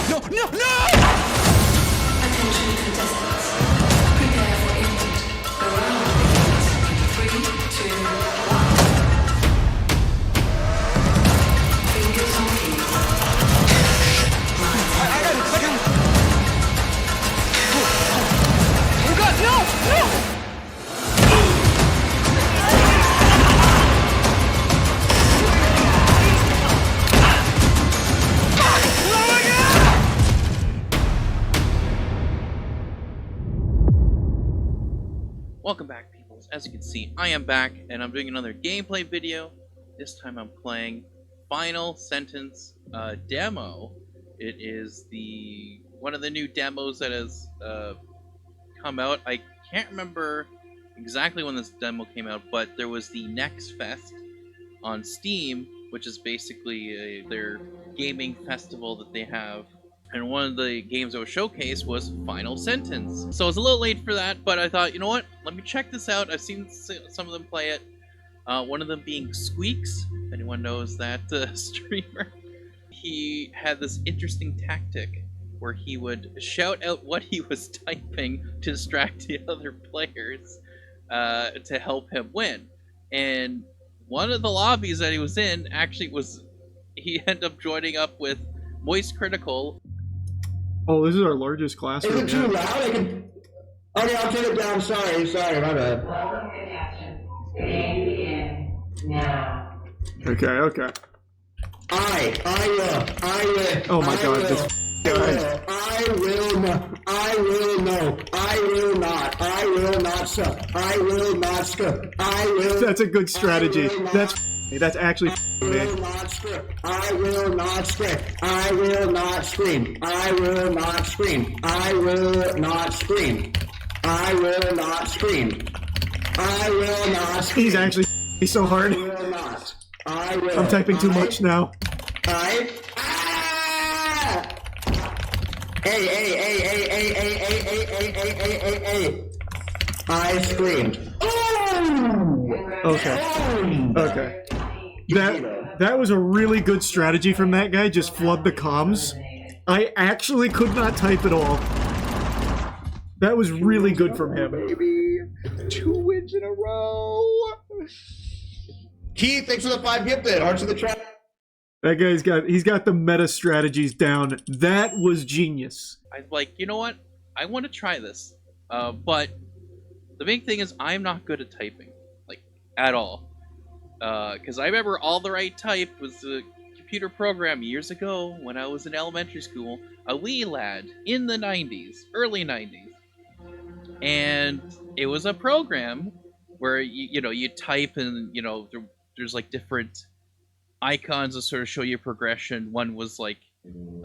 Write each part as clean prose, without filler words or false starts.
No! No! No! Attention contestants. Prepare for input. The round begins in 3, 2, 1. Fingers on keys. I got it! Oh god, no! No! Welcome back, peoples. As you can see, I am back, and I'm doing another gameplay video. This time I'm playing Final Sentence demo. It is one of the new demos that has come out. I can't remember exactly when this demo came out, but there was the Next Fest on Steam, which is basically their gaming festival that they have. And one of the games that was showcased was Final Sentence. So I was a little late for that, but I thought, you know what? Let me check this out. I've seen some of them play it. One of them being Squeaks, if anyone knows that streamer. He had this interesting tactic where he would shout out what he was typing to distract the other players to help him win. And one of the lobbies that he was in actually was, he ended up joining up with Moist Critical. Oh, this is our largest classroom. Is it too loud? Okay, I'll turn it down. Sorry, my bad. Welcome, contestants. The game begins now. Okay. I will. Oh my god, this guy. I will not. I will not suck. I will not skip. I will. That's a good strategy. That's actually me. I will not skip. I will not scream. I will not scream. I will not scream. I will not scream. I will not scream. He's actually so hard. I will not. I will. I'm typing too much now. Hey. I screamed. Okay. That was a really good strategy from that guy. Just flood the comms. I actually could not type at all. That was really good from him. Baby, 2 wins in a row. Keith, thanks for the 5 gifted. Hearts in the chat. That guy's got the meta strategies down. That was genius. I was like, you know what? I want to try this. But the big thing is I'm not good at typing, like, at all. Because I remember All the Right Type was a computer program years ago when I was in elementary school, a wee lad in the 90s, early 90s. And it was a program where, you type and, there's like different icons that sort of show you progression. One was like,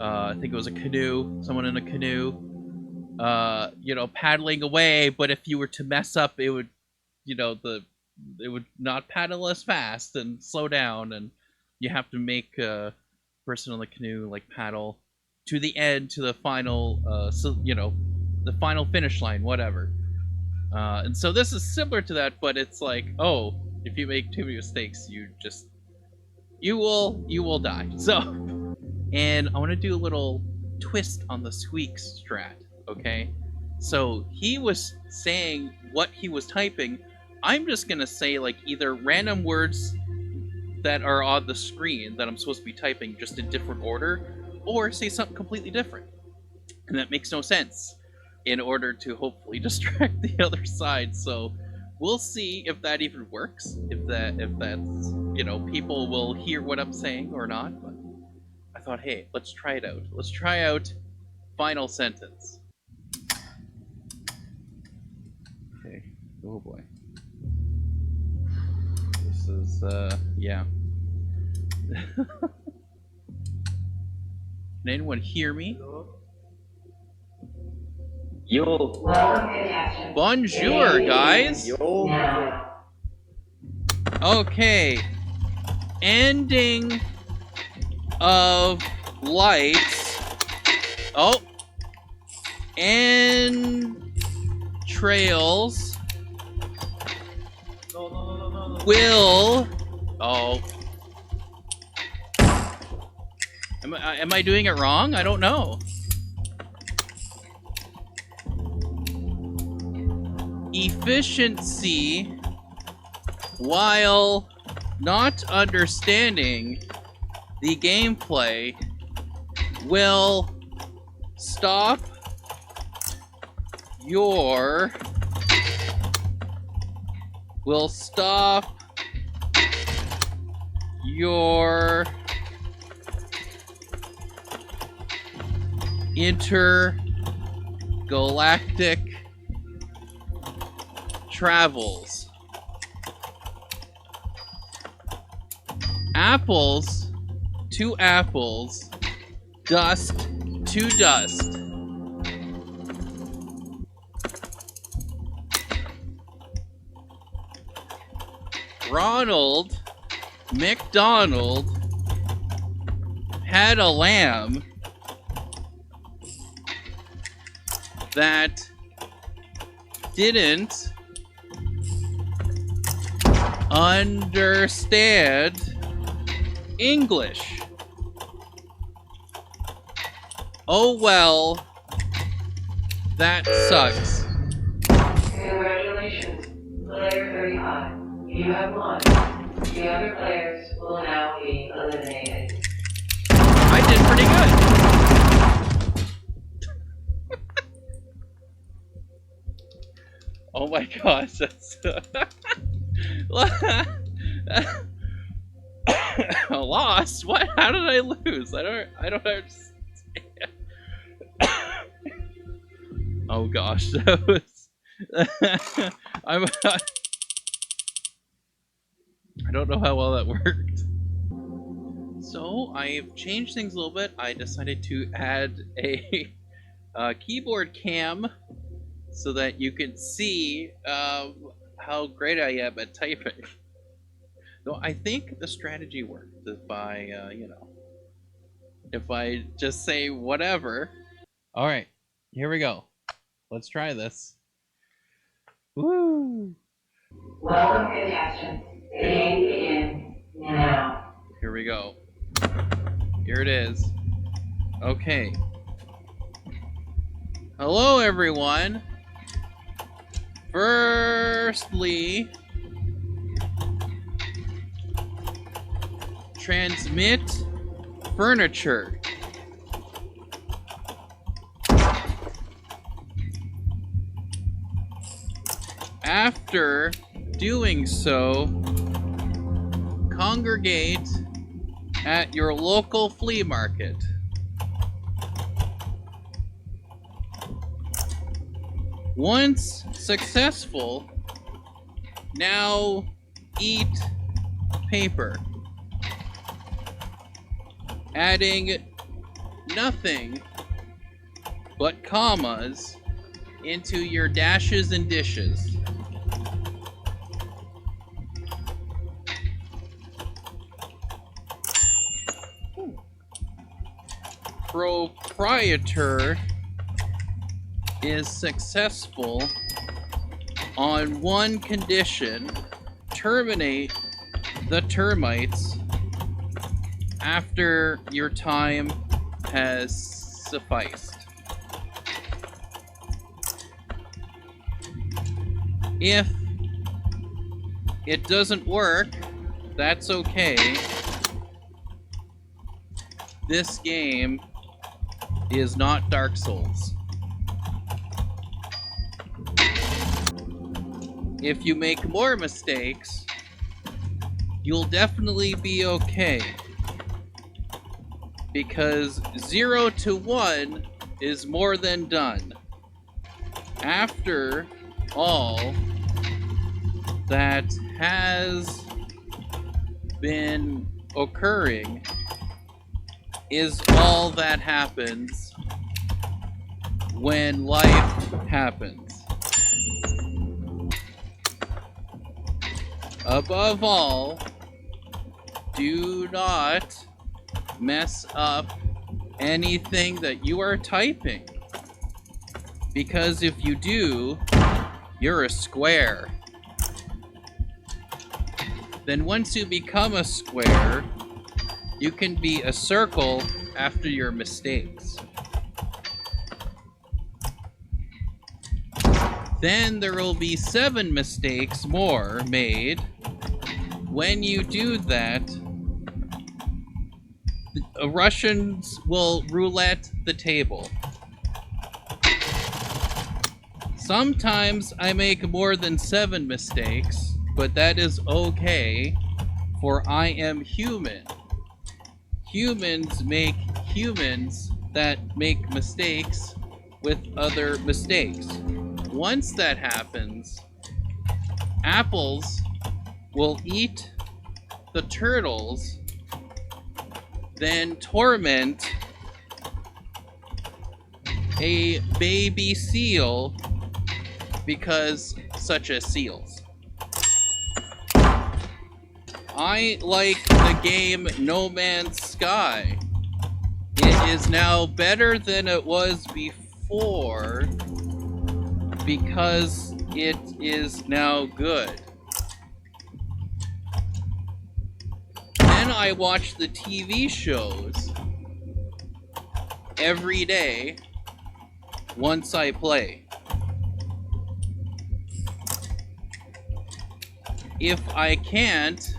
I think it was a canoe, someone in a canoe, paddling away, but if you were to mess up, it would, it would not paddle as fast and slow down, and you have to make a person on the canoe like paddle to the end, to the final, the final finish line, whatever. And so this is similar to that, but it's like, oh, if you make too many mistakes, you will die. So, and I want to do a little twist on the Squeaks strat, okay? So he was saying what he was typing. I'm just gonna say like either random words that are on the screen that I'm supposed to be typing just in different order, or say something completely different. And that makes no sense in order to hopefully distract the other side. So we'll see if that even works, if that's, people will hear what I'm saying or not. But I thought, hey, let's try it out. Let's try out Final Sentence. Okay, oh boy. This is, yeah. Can anyone hear me? Yo. Welcome, contestants. Bonjour, guys. Yo. Now. Okay. Ending of lights. Oh. And trails will. Oh. Am I doing it wrong? I don't know. efficiency while not understanding the gameplay will stop your intergalactic travels. Apples to apples, dust to dust. Ronald McDonald had a lamb that didn't understand English. Oh well, that sucks. Congratulations, player 35. You have won. The other players will now be eliminated. I did pretty good. Oh my gosh, that's a loss? What? How did I lose? I don't understand. Oh gosh, that was I don't know how well that worked. So I've changed things a little bit. I decided to add a keyboard cam so that you can see how great I am at typing. Though I think the strategy worked if I, if I just say whatever. All right, here we go. Let's try this. Woo! Welcome, contestants. The game begins now. Here we go. Here it is. Okay. Hello, everyone. Firstly, transmit furniture. After doing so, congregate at your local flea market. Once successful, now eat paper, adding nothing but commas into your dashes and dishes. Proprietor is successful on one condition: terminate the termites after your time has sufficed. If it doesn't work, that's okay. This game is not Dark Souls. If you make more mistakes, you'll definitely be okay. Because 0 to 1 is more than done. After all that has been occurring is all that happens when life happens. Above all, do not mess up anything that you are typing. Because if you do, you're a square. Then once you become a square, you can be a circle after your mistakes. Then there will be 7 mistakes more made. When you do that, the Russians will roulette the table. Sometimes I make more than 7 mistakes, but that is okay, for I am human. Humans make humans that make mistakes with other mistakes. Once that happens, apples will eat the turtles, then torment a baby seal because such as seals. I like the game No Man's Sky. It is now better than it was before because it is now good. Then I watch the TV shows every day once I play. If I can't,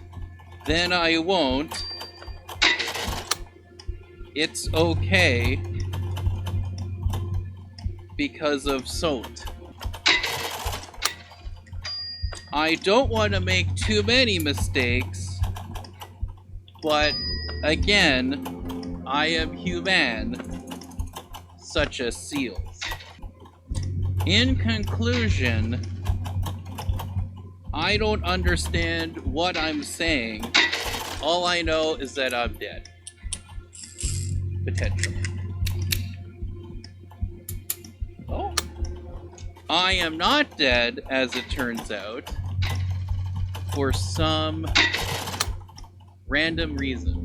then I won't. It's okay because of SOT. I don't want to make too many mistakes, but again, I am human, such as seals. In conclusion, I don't understand what I'm saying. All I know is that I'm dead. Potentially. Oh. I am not dead, as it turns out, for some random reason,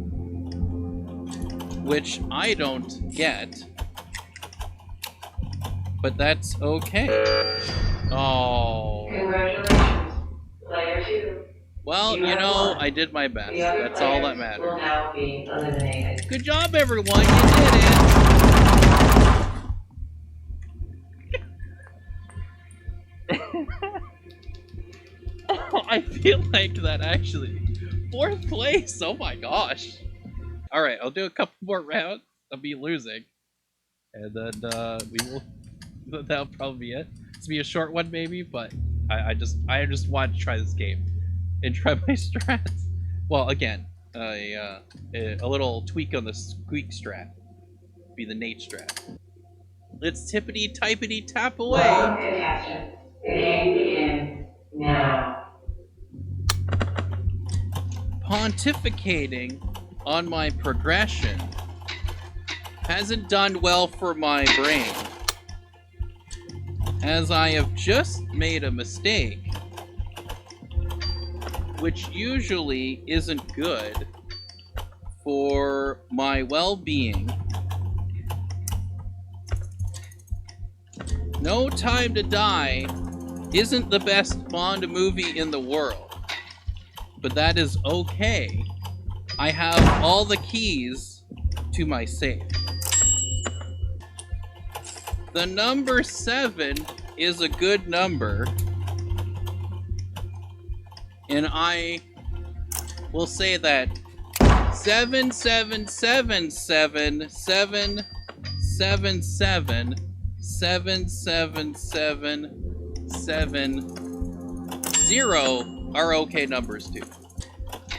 which I don't get, but that's okay. Oh. Congratulations, player 2. Well, you know, I did my best. The other That's all that players matters. will now be eliminated. Good job, everyone. You did it. I feel like that actually. 4th place. Oh my gosh. All right, I'll do a couple more rounds. I'll be losing, and then we will. That'll probably be it. It's be a short one, maybe, but I just wanted to try this game and try my strats. Well, again, a little tweak on the squeak strat. Be the Nate strat. Let's tippity typity tap away. Welcome, contestants. The game begins now. Pontificating on my progression hasn't done well for my brain, as I have just made a mistake, which usually isn't good for my well-being. No Time to Die isn't the best Bond movie in the world, but that is okay. I have all the keys to my safe. The number 7 is a good number, and I will say that 77777777770 are okay numbers too.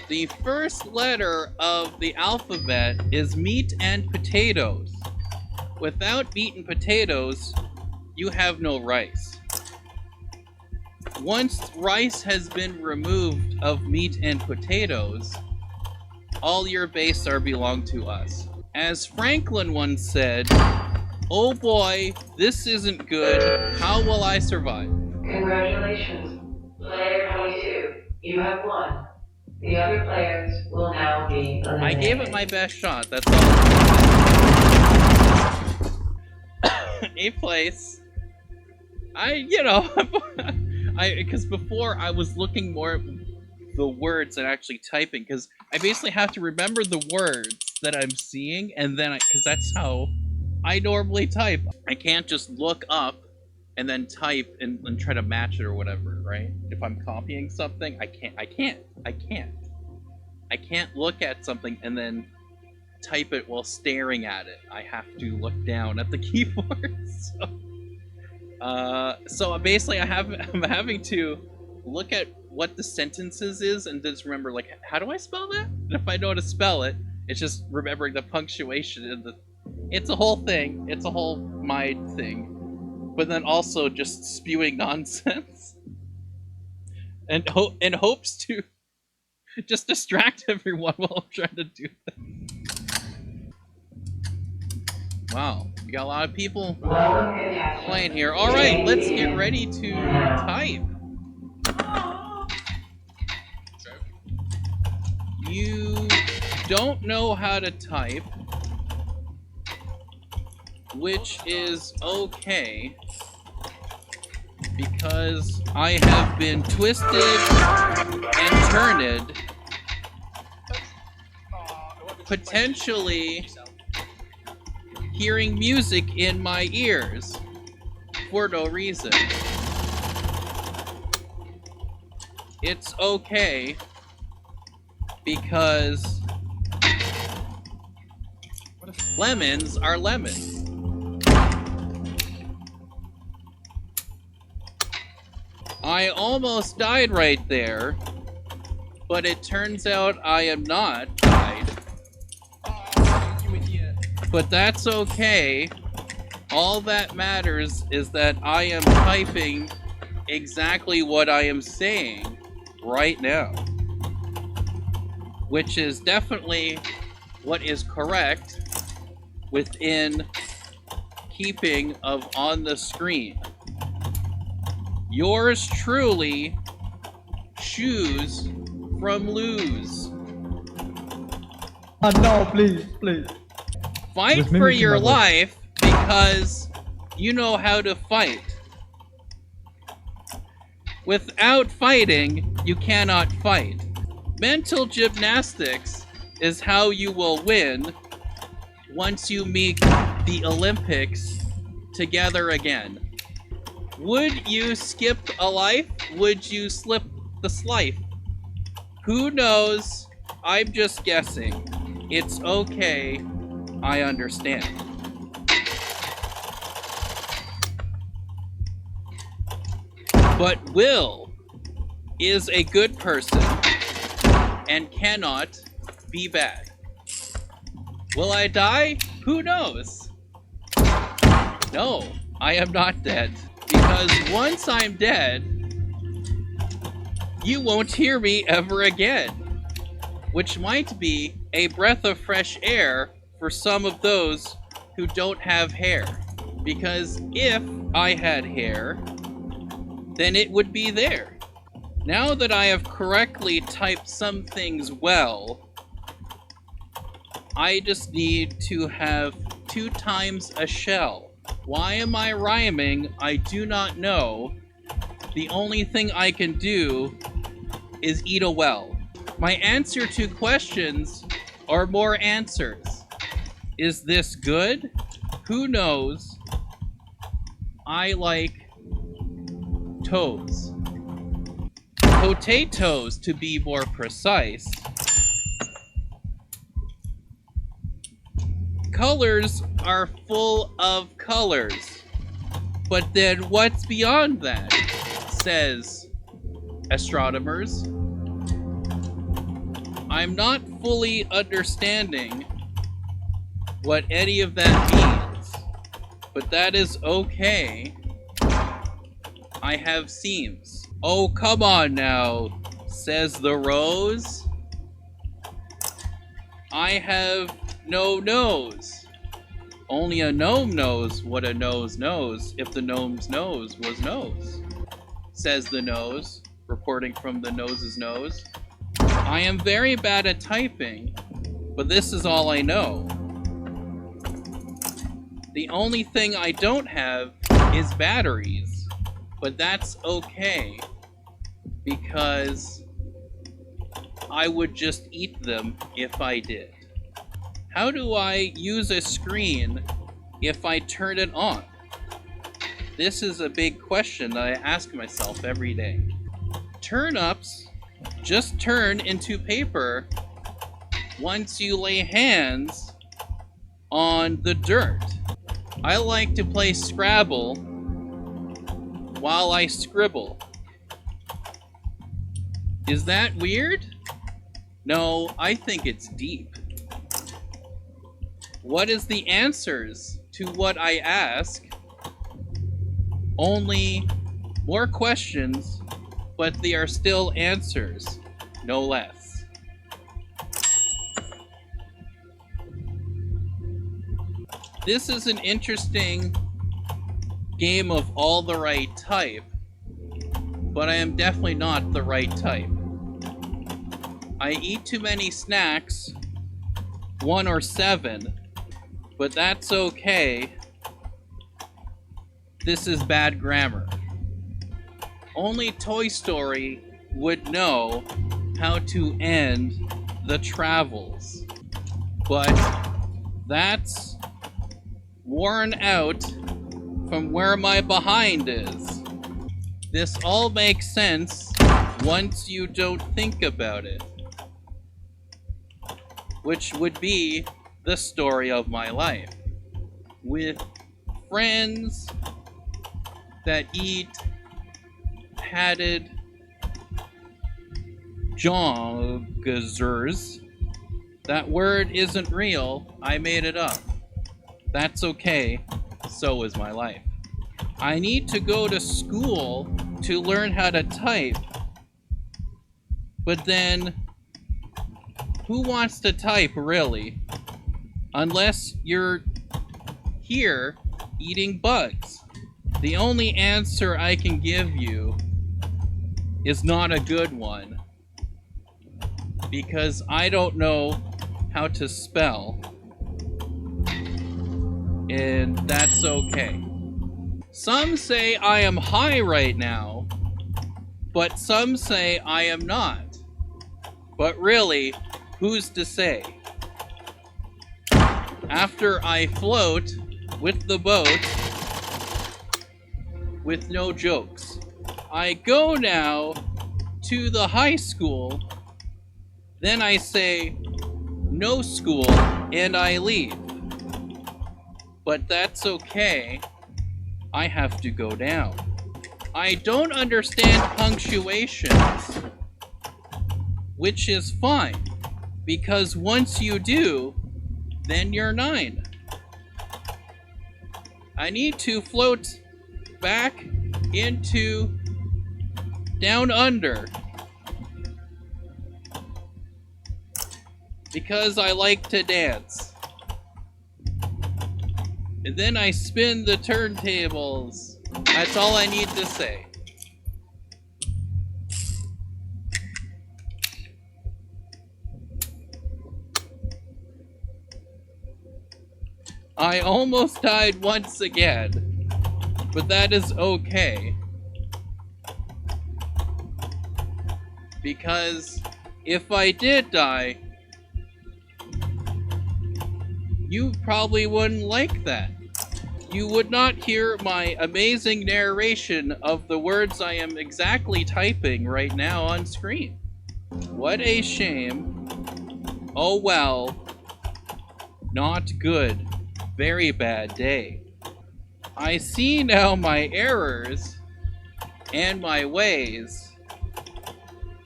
The first letter of the alphabet is meat and potatoes. Without meat and potatoes, you have no rice. Once rice has been removed of meat and potatoes, all your base are belong to us. As Franklin once said, "Oh boy, this isn't good. How will I survive?" Congratulations, player 22. You have won. The other players will now be eliminated. I gave it my best shot, that's all. 8th place. Because before I was looking more at the words than actually typing, because I basically have to remember the words that I'm seeing, and then because that's how I normally type. I can't just look up and then type and try to match it or whatever, right? If I'm copying something, I can't look at something and then type it while staring at it. I have to look down at the keyboard. So basically I'm having to look at what the sentences is and just remember, like, how do I spell that? And if I know how to spell it, it's just remembering the punctuation and it's a whole thing. It's a whole mind thing. But then also just spewing nonsense and hopes to just distract everyone while I'm trying to do that. Wow, we got a lot of people playing here. All right, let's get ready to type. You don't know how to type, which is okay, because I have been twisted and turned, potentially hearing music in my ears for no reason. It's okay, because lemons are lemons. I almost died right there, but it turns out I am not died. But that's okay. All that matters is that I am typing exactly what I am saying right now, which is definitely what is correct within keeping of on the screen. Yours truly, shoes from lose. No, please. Fight Just for mimicking your my voice. life because you know how to fight. Without fighting, you cannot fight. Mental gymnastics is how you will win once you meet the Olympics together again. Would you skip a life? Would you slip the slife? Who knows? I'm just guessing. It's okay. I understand. But Will is a good person and cannot be bad. Will I die? Who knows? No, I am not dead. Because once I'm dead, you won't hear me ever again. Which might be a breath of fresh air for some of those who don't have hair. Because if I had hair, then it would be there. Now that I have correctly typed some things well, I just need to have 2 times a shell. Why am I rhyming? I do not know. The only thing I can do is eat a well. My answer to questions are more answers. Is this good? Who knows? I like toes. Potatoes, to be more precise. Colors are full of colors. But then what's beyond that? Says astronomers. I'm not fully understanding what any of that means, but that is okay. I have seams. Oh, come on now, says the rose. I have no nose. Only a gnome knows what a nose knows if the gnome's nose was nose, says the nose, reporting from the nose's nose. I am very bad at typing, but this is all I know. The only thing I don't have is batteries, but that's okay, because I would just eat them if I did. How do I use a screen if I turn it on? This is a big question that I ask myself every day. Turnips just turn into paper once you lay hands on the dirt. I like to play Scrabble while I scribble. Is that weird? No, I think it's deep. What is the answers to what I ask? Only more questions, but they are still answers, no less. This is an interesting game of all the right type, but I am definitely not the right type. I eat too many snacks, 1 or 7, but that's okay. This is bad grammar. Only Toy Story would know how to end the travels, but that's worn out from where my behind is. This all makes sense once you don't think about it, which would be the story of my life. With friends that eat padded joggers. That word isn't real, I made it up. That's okay, so is my life. I need to go to school to learn how to type, but then who wants to type, really? Unless you're here eating bugs. The only answer I can give you is not a good one, because I don't know how to spell, and that's okay. Some say I am high right now, but some say I am not. But really, who's to say? After I float with the boat, with no jokes, I go now to the high school, then I say no school and I leave. But that's okay, I have to go down. I don't understand punctuations, which is fine, because once you do, then you're 9. I need to float back into down under, because I like to dance. And then I spin the turntables. That's all I need to say. I almost died once again, but that is okay. Because if I did die, you probably wouldn't like that. You would not hear my amazing narration of the words I am exactly typing right now on screen. What a shame. Oh well. Not good. Very bad day. I see now my errors and my ways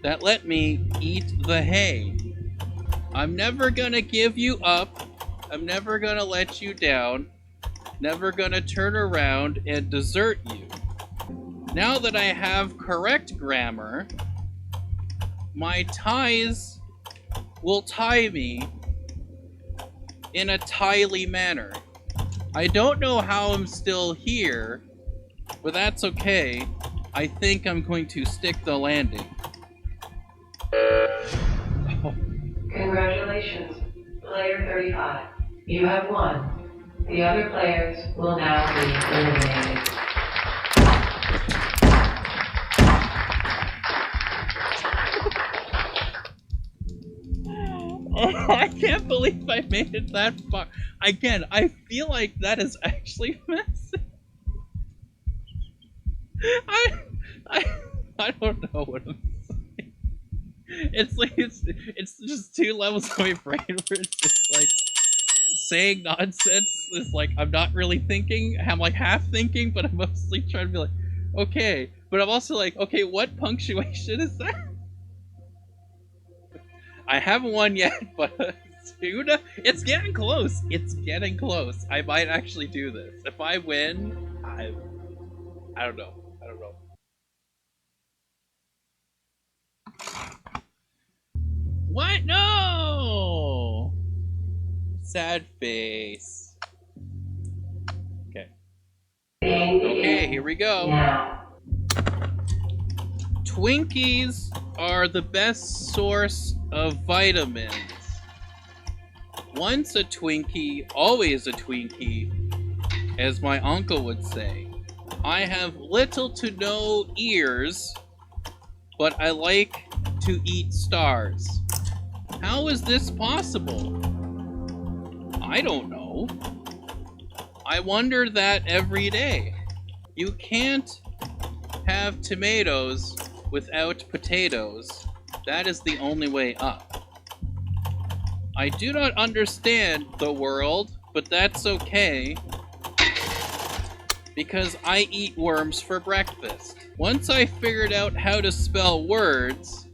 that let me eat the hay. I'm never gonna give you up. I'm never gonna let you down. Never gonna turn around and desert you. Now that I have correct grammar, my ties will tie me in a tiely manner. I don't know how I'm still here, but that's okay. I think I'm going to stick the landing. Congratulations, player 35. You have won. The other players will now be eliminated. Oh, I can't believe I made it that far. Again, I feel like that is actually messy. I, I, I don't know what I'm saying. It's like it's just two levels of my brain where it's just like saying nonsense is like I'm not really thinking. I'm like half thinking, but I'm mostly trying to be like, okay. But I'm also like, okay, what punctuation is that? I haven't won yet, but tuna. It's getting close. It's getting close. I might actually do this. If I win, I don't know. I don't know. What? No! Sad face. Okay. Okay, here we go. Now. Twinkies are the best source of vitamins. Once a Twinkie, always a Twinkie, as my uncle would say. I have little to no ears, but I like to eat stars. How is this possible? I don't know. I wonder that every day. You can't have tomatoes without potatoes. That is the only way up. I do not understand the world, but that's okay, because I eat worms for breakfast. Once I figured out how to spell words,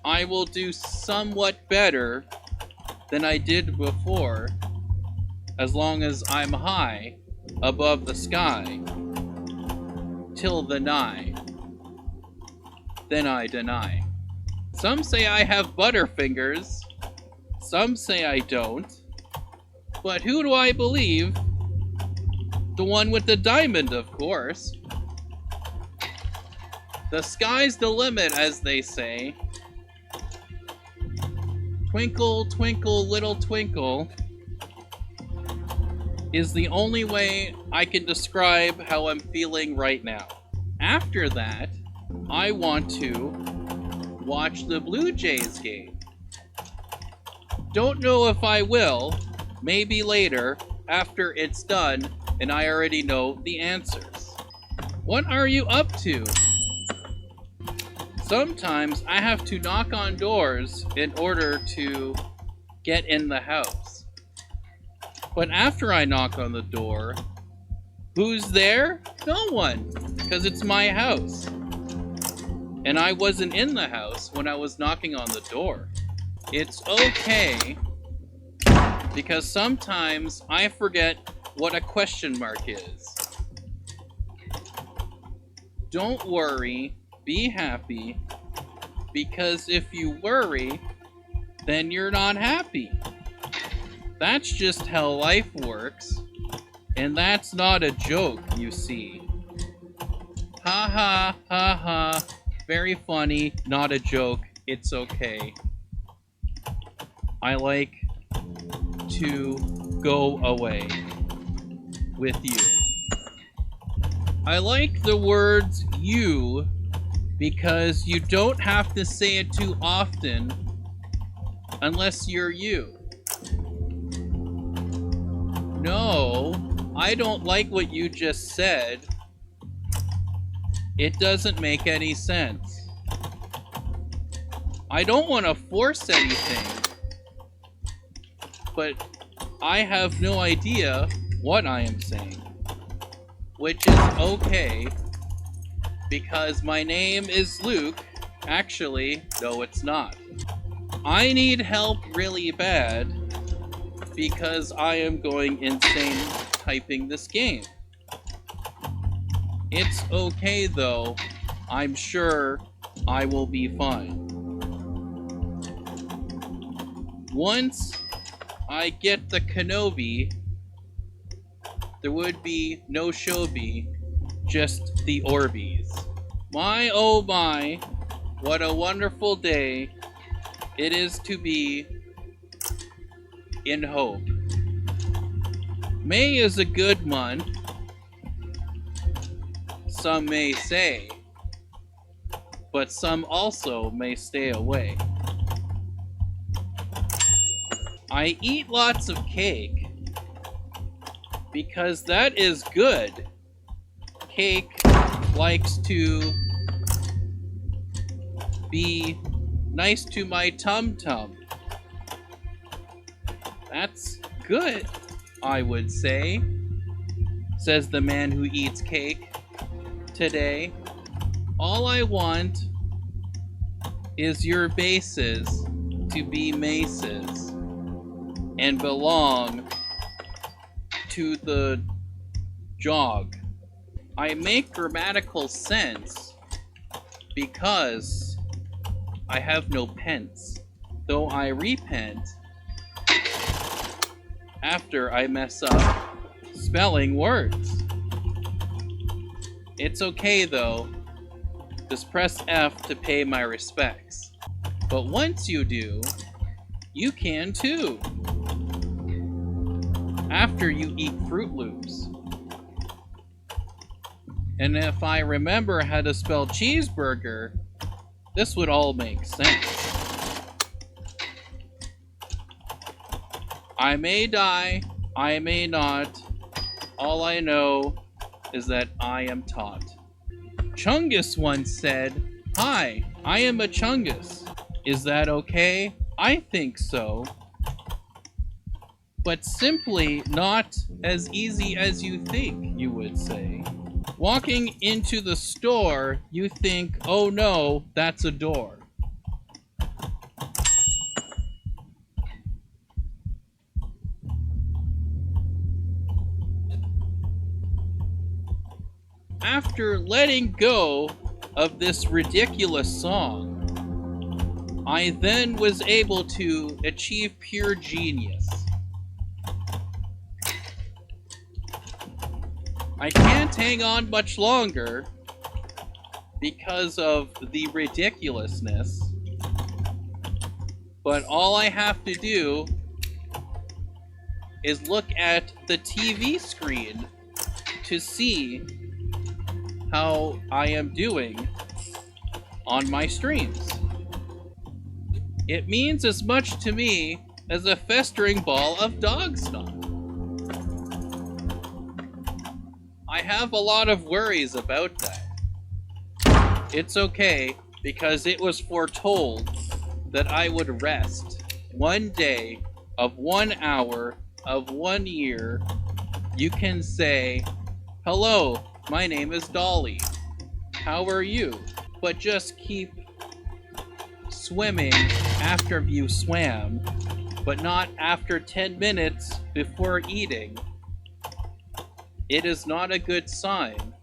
I will do somewhat better than I did before, as long as I'm high above the sky, till the nigh. Then I deny. Some say I have butterfingers, some say I don't, but who do I believe? The one with the diamond, of course. The sky's the limit, as they say. Twinkle, twinkle, little twinkle is the only way I can describe how I'm feeling right now. After that, I want to watch the Blue Jays game. Don't know if I will, maybe later, after it's done and I already know the answers. What are you up to? Sometimes I have to knock on doors in order to get in the house. But after I knock on the door, who's there? No one, because it's my house. And I wasn't in the house when I was knocking on the door. It's okay, because sometimes I forget what a question mark is. Don't worry, be happy, because if you worry, then you're not happy. That's just how life works, and that's not a joke, you see. Ha ha, ha ha, very funny, not a joke, it's okay. I like to go away with you. I like the words you because you don't have to say it too often unless you're you. No, I don't like what you just said. It doesn't make any sense. I don't want to force anything, but I have no idea what I am saying, which is okay, because my name is Luke. Actually, no, it's not. I need help really bad because I am going insane typing this game. It's okay though, I'm sure I will be fine. Once I get the Kenobi, there would be no Shobi, just the Orbeez. My oh my, what a wonderful day it is to be in hope. May is a good month, some may say, but some also may stay away. I eat lots of cake because that is good. Cake likes to be nice to my tum-tum. That's good, I would say, says the man who eats cake today. All I want is your bases to be maces and belong to the jog. I make grammatical sense because I have no pence, though I repent after I mess up spelling words. It's okay though, just press F to pay my respects. But once you do, you can too. After you eat Fruit Loops. And if I remember how to spell cheeseburger, this would all make sense. I may die, I may not. All I know is that I am taught. Chungus once said, "Hi, I am a Chungus. Is that okay? I think so. But simply not as easy as you think," you would say. Walking into the store, you think, "Oh no, that's a door." After letting go of this ridiculous song, I then was able to achieve pure genius. I can't hang on much longer because of the ridiculousness, but all I have to do is look at the TV screen to see how I am doing on my streams. It means as much to me as a festering ball of dog snot. I have a lot of worries about that. It's okay, because it was foretold that I would rest 1 day of 1 hour of 1 year. You can say, "Hello, my name is Dolly. How are you?" But just keep swimming after you swam, but not after 10 minutes before eating. It is not a good sign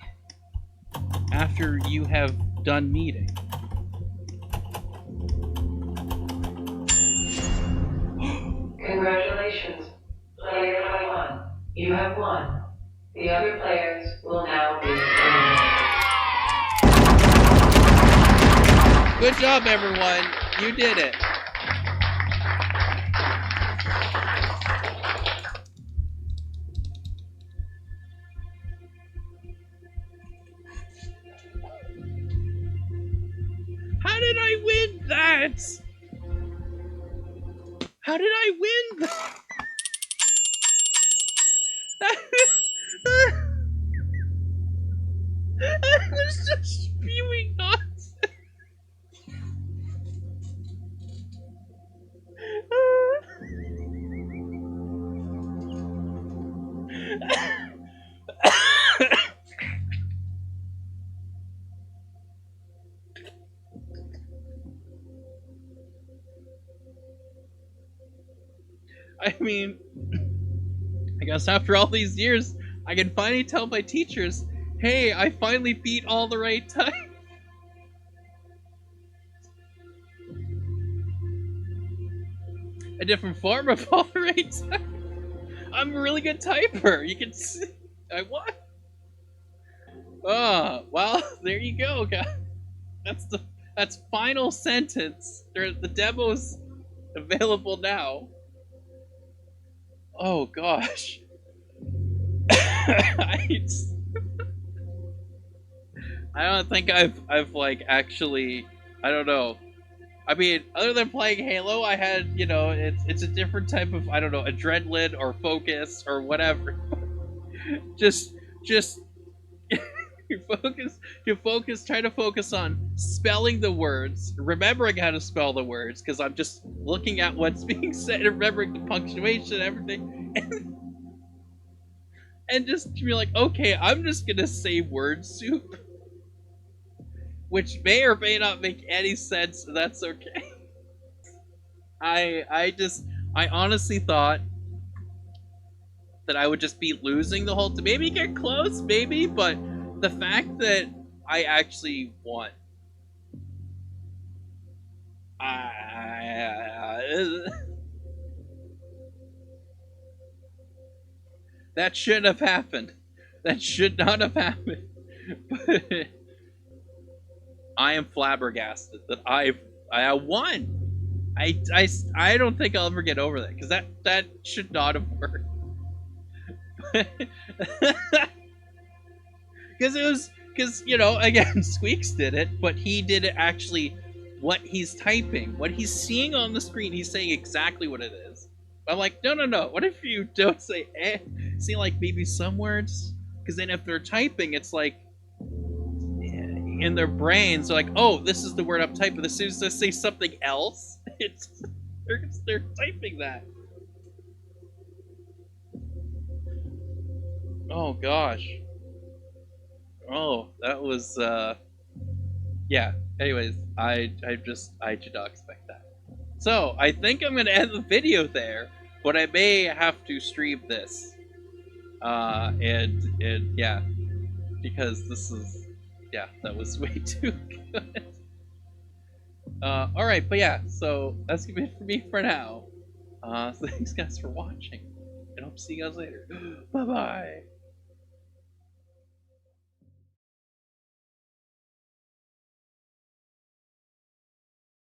after you have done meeting. Congratulations, player 21. You have won. The other players will now be eliminated. Good job, everyone. You did it. How did I win that? How did I win that? I was just spewing nonsense. I mean, I guess after all these years, I can finally tell my teachers, "Hey, I finally beat all the right time." A different form of all the right time. I'm a really good typer. You can see. I won. Oh, well, there you go, guys. That's final sentence. The demo's available now. Oh gosh. I don't think I've like actually, I don't know. I mean, other than playing Halo, I had, it's a different type of, I don't know, adrenaline or focus or whatever. just Try to focus on spelling the words, remembering how to spell the words, because I'm just looking at what's being said, remembering the punctuation, everything, and just be like, okay, I'm just gonna say word soup, which may or may not make any sense, and that's okay. I honestly thought that I would just be losing the whole time. Maybe get close, maybe, but the fact that I actually won, that shouldn't have happened. That should not have happened. But I am flabbergasted that I won. I don't think I'll ever get over that, because that should not have worked. Because again, Squeaks did it, but he did it actually what he's typing, what he's seeing on the screen. He's saying exactly what it is. I'm like, no. What if you don't say eh? See, like maybe some words, because then if they're typing, it's like in their brains, they're like, oh, this is the word I'm typing. As soon as they say something else, they're typing that. Oh gosh. Oh, that was yeah. Anyways, I did not expect that. So I think I'm gonna end the video there, but I may have to stream this. And yeah, because this is, yeah, that was way too good. Alright, but yeah, so that's gonna be it for me for now. So thanks guys for watching, and I'll see you guys later. Bye bye.